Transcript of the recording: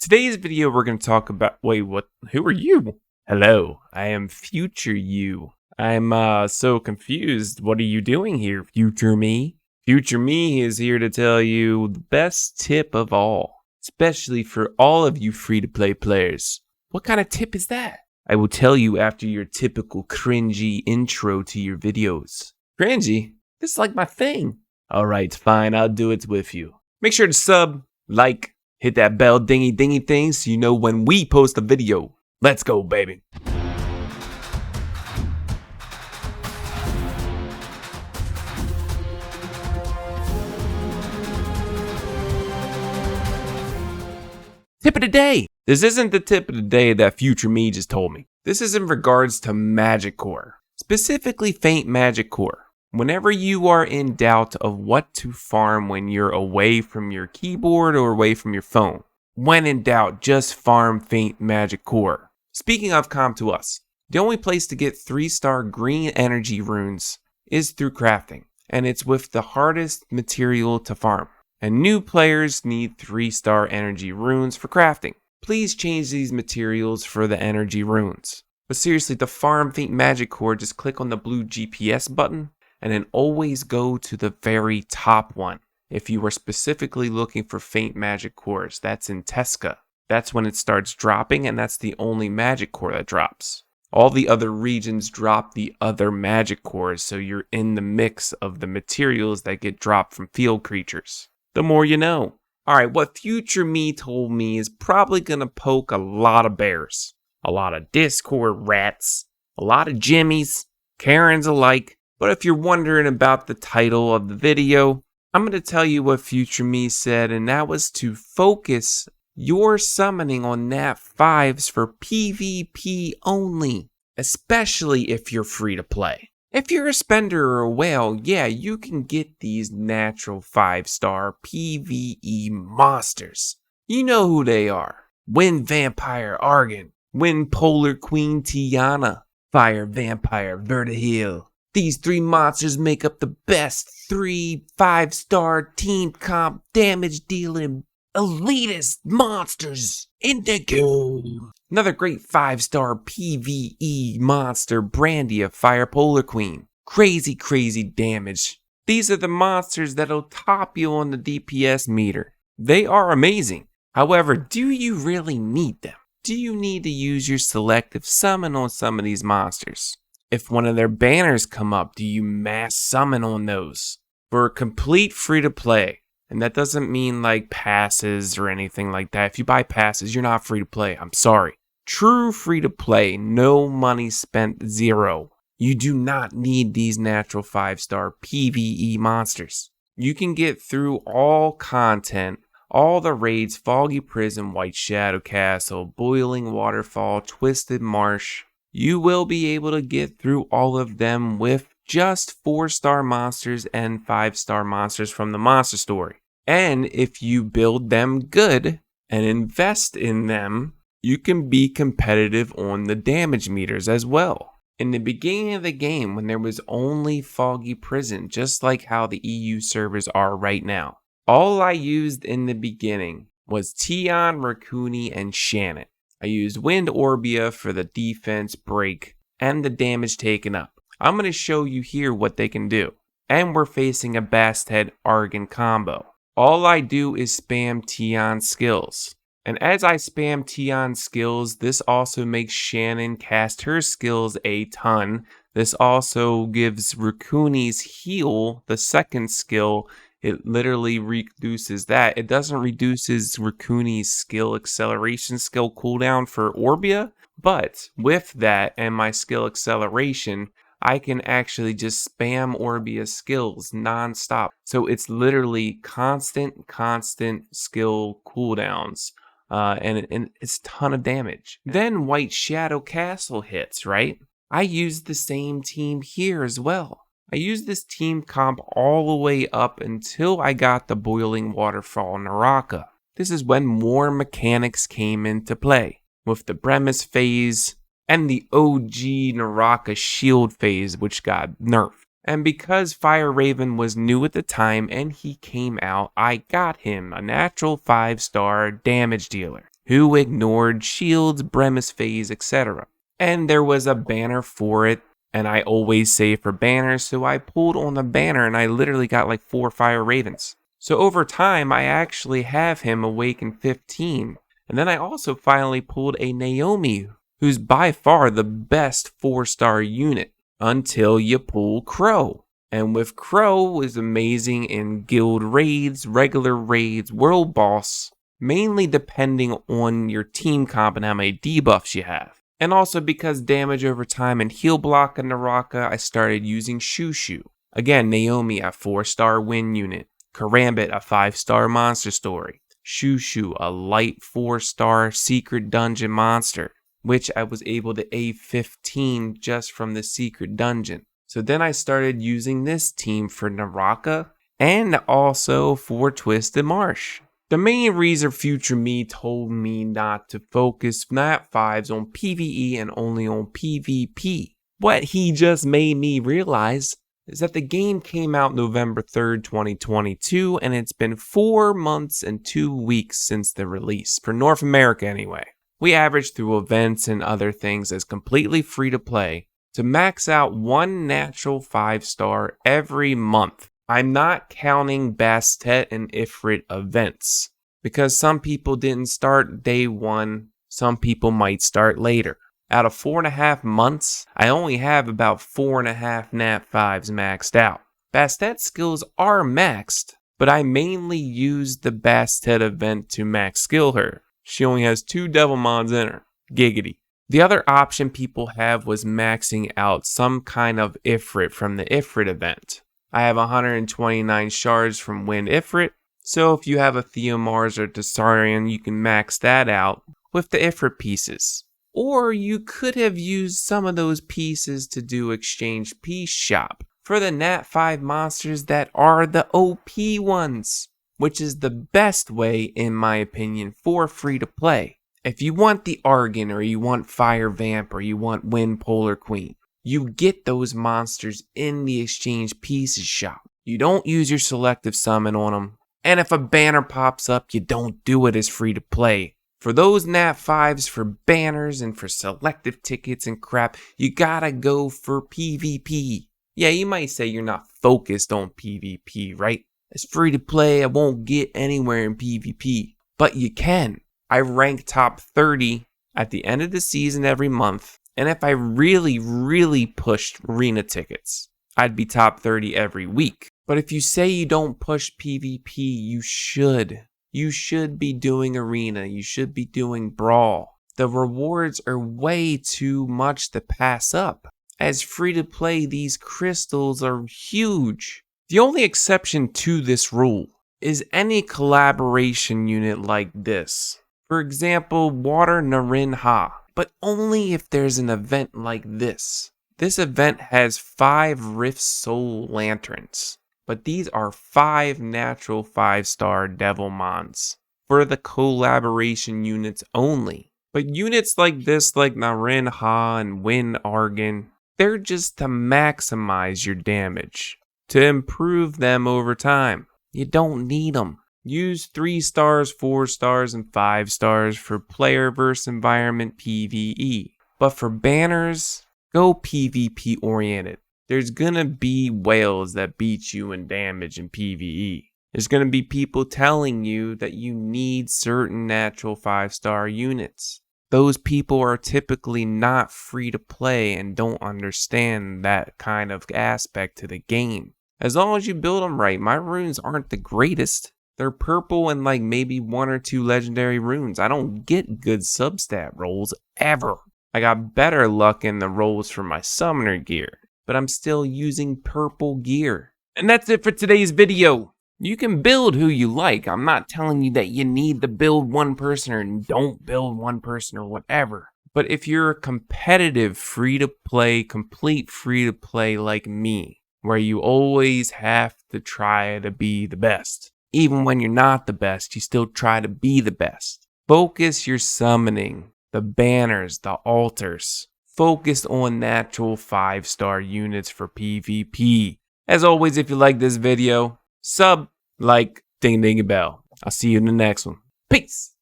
Today's video, we're going to talk about. Wait, what? Who are you? Hello, I am future you. I'm so confused. What are you doing here, future me? Future me is here to tell you the best tip of all, especially for all of you free-to-play players. What kind of tip is that? I will tell you after your typical cringy intro to your videos. Cringy? This is like my thing. Alright, fine, I'll do it with you. Make sure to sub, like, hit that bell dingy thing so you know when we post a video. Let's go, baby. Tip of the day. This isn't the tip of the day that future me just told me. This is in regards to magic core, specifically faint magic core. Whenever you are in doubt of what to farm when you're away from your keyboard or away from your phone, when in doubt, just farm faint magic core. Speaking of, come to us. The only place to get 3-star green energy runes is through crafting, and it's with the hardest material to farm. And new players need 3-star energy runes for crafting. Please change these materials for the energy runes. But seriously, to farm faint magic core, just click on the blue GPS button and then always go to the very top one. If you are specifically looking for faint magic cores, that's in Tesca. That's when it starts dropping, and that's the only magic core that drops. All the other regions drop the other magic cores, so you're in the mix of the materials that get dropped from field creatures. The more you know. Alright, what future me told me is probably gonna poke a lot of bears. A lot of Discord rats. A lot of Jimmies. Karens alike. But if you're wondering about the title of the video, I'm going to tell you what future me said, and that was to focus your summoning on nat 5s for PvP only, especially if you're free to play. If you're a spender or a whale, yeah, you can get these natural 5-star PvE monsters. You know who they are. Wind Vampire Argon, Wind Polar Queen Tiana, Fire Vampire Vertihil. These 3 monsters make up the best 3 5-star team comp damage dealing elitist monsters in the game. Another great 5-star PvE monster, Brandy of Fire Polar Queen. Crazy damage. These are the monsters that'll top you on the DPS meter. They are amazing. However, do you really need them? Do you need to use your selective summon on some of these monsters? If one of their banners come up, do you mass summon on those? For a complete free to play, and that doesn't mean like passes or anything like that. If you buy passes, you're not free to play. I'm sorry. True free to play, no money spent, 0. You do not need these natural 5-star PvE monsters. You can get through all content, all the raids, Foggy Prison, White Shadow Castle, Boiling Waterfall, Twisted Marsh. You will be able to get through all of them with just 4-star monsters and 5-star monsters from the monster story. And if you build them good and invest in them, you can be competitive on the damage meters as well. In the beginning of the game, when there was only Foggy Prison, just like how the EU servers are right now, all I used in the beginning was Tion, Raccoony, and Shannon. I used Wind Orbia for the defense break and the damage taken up. I'm going to show you here what they can do. And we're facing a Basthead Argon combo. All I do is spam Tion's skills. And as I spam Tion's skills, this also makes Shannon cast her skills a ton. This also gives Raccoony's heal, the second skill. It literally reduces that. It doesn't reduce Raccoony's skill acceleration skill cooldown for Orbia, but with that and my skill acceleration, I can actually just spam Orbia's skills non-stop. So it's literally constant skill cooldowns, and it's a ton of damage. Then White Shadow Castle hits, right? I used the same team here as well. I used this team comp all the way up until I got the Boiling Waterfall Naraka. This is when more mechanics came into play, with the Bremis phase and the OG Naraka shield phase, which got nerfed. And because Fire Raven was new at the time and he came out, I got him a natural 5-star damage dealer. who ignored shields, Bremis phase, etc. And there was a banner for it, and I always save for banners, so I pulled on the banner and I literally got like 4 Fire Ravens. So over time, I actually have him Awaken 15. And then I also finally pulled a Naomi, who's by far the best 4-star unit, until you pull Crow. And with Crow is amazing in guild raids, regular raids, world boss, mainly depending on your team comp and how many debuffs you have. And also because damage over time and heal block in Naraka, I started using Shushu. Again, Naomi, a 4-star win unit. Karambit, a 5-star monster story. Shushu, a light 4-star secret dungeon monster, which I was able to A15 just from the secret dungeon. So then I started using this team for Naraka and also for Twisted Marsh. The main reason future me told me not to focus Nat 5s on PvE and only on PvP. What he just made me realize is that the game came out November 3rd, 2022, and it's been 4 months and 2 weeks since the release, for North America anyway. We averaged through events and other things as completely free to play to max out 1 natural 5-star every month. I'm not counting Bastet and Ifrit events, because some people didn't start day 1, some people might start later. Out of 4.5 months, I only have about 4.5 Nat 5s maxed out. Bastet skills are maxed, but I mainly used the Bastet event to max skill her. She only has 2 Devilmons in her. Giggity. The other option people have was maxing out some kind of Ifrit from the Ifrit event. I have 129 shards from Wind Ifrit, so if you have a Theomars or Tessarian, you can max that out with the Ifrit pieces. Or you could have used some of those pieces to do exchange piece shop for the Nat 5 monsters that are the OP ones, which is the best way in my opinion for free to play. If you want the Argon or you want Fire Vamp or you want Wind Polar Queen, you get those monsters in the exchange pieces shop. You don't use your selective summon on them. And if a banner pops up, you don't do it as free to play. For those Nat 5s, for banners and for selective tickets and crap, you gotta go for PvP. Yeah, you might say you're not focused on PvP, right? It's free to play, I won't get anywhere in PvP. But you can. I rank top 30 at the end of the season every month. And if I really pushed arena tickets, I'd be top 30 every week. But if you say you don't push PvP, you should. You should be doing arena. You should be doing brawl. The rewards are way too much to pass up. As free to play, these crystals are huge. The only exception to this rule is any collaboration unit like this. For example, Water Narin Ha. But only if there's an event like this. This event has 5 Rift Soul Lanterns. But these are 5 natural 5-star Devilmons for the collaboration units only. But units like this, like Narin Ha and Wind Argon, they're just to maximize your damage, to improve them over time. You don't need them. Use 3 stars, 4 stars, and 5 stars for player versus environment PvE. But for banners, go PvP oriented. There's gonna be whales that beat you in damage in PvE. There's gonna be people telling you that you need certain natural 5-star units. Those people are typically not free to play and don't understand that kind of aspect to the game. As long as you build them right, my runes aren't the greatest. They're purple and like maybe 1 or 2 legendary runes. I don't get good substat rolls ever. I got better luck in the rolls for my summoner gear, but I'm still using purple gear. And that's it for today's video. You can build who you like. I'm not telling you that you need to build one person or don't build one person or whatever. But if you're a competitive free-to-play, complete free-to-play like me, where you always have to try to be the best, even when you're not the best, you still try to be the best. Focus your summoning, the banners, the altars. Focus on natural 5-star units for PvP. As always, if you like this video, sub, like, ding ding a bell. I'll see you in the next one. Peace!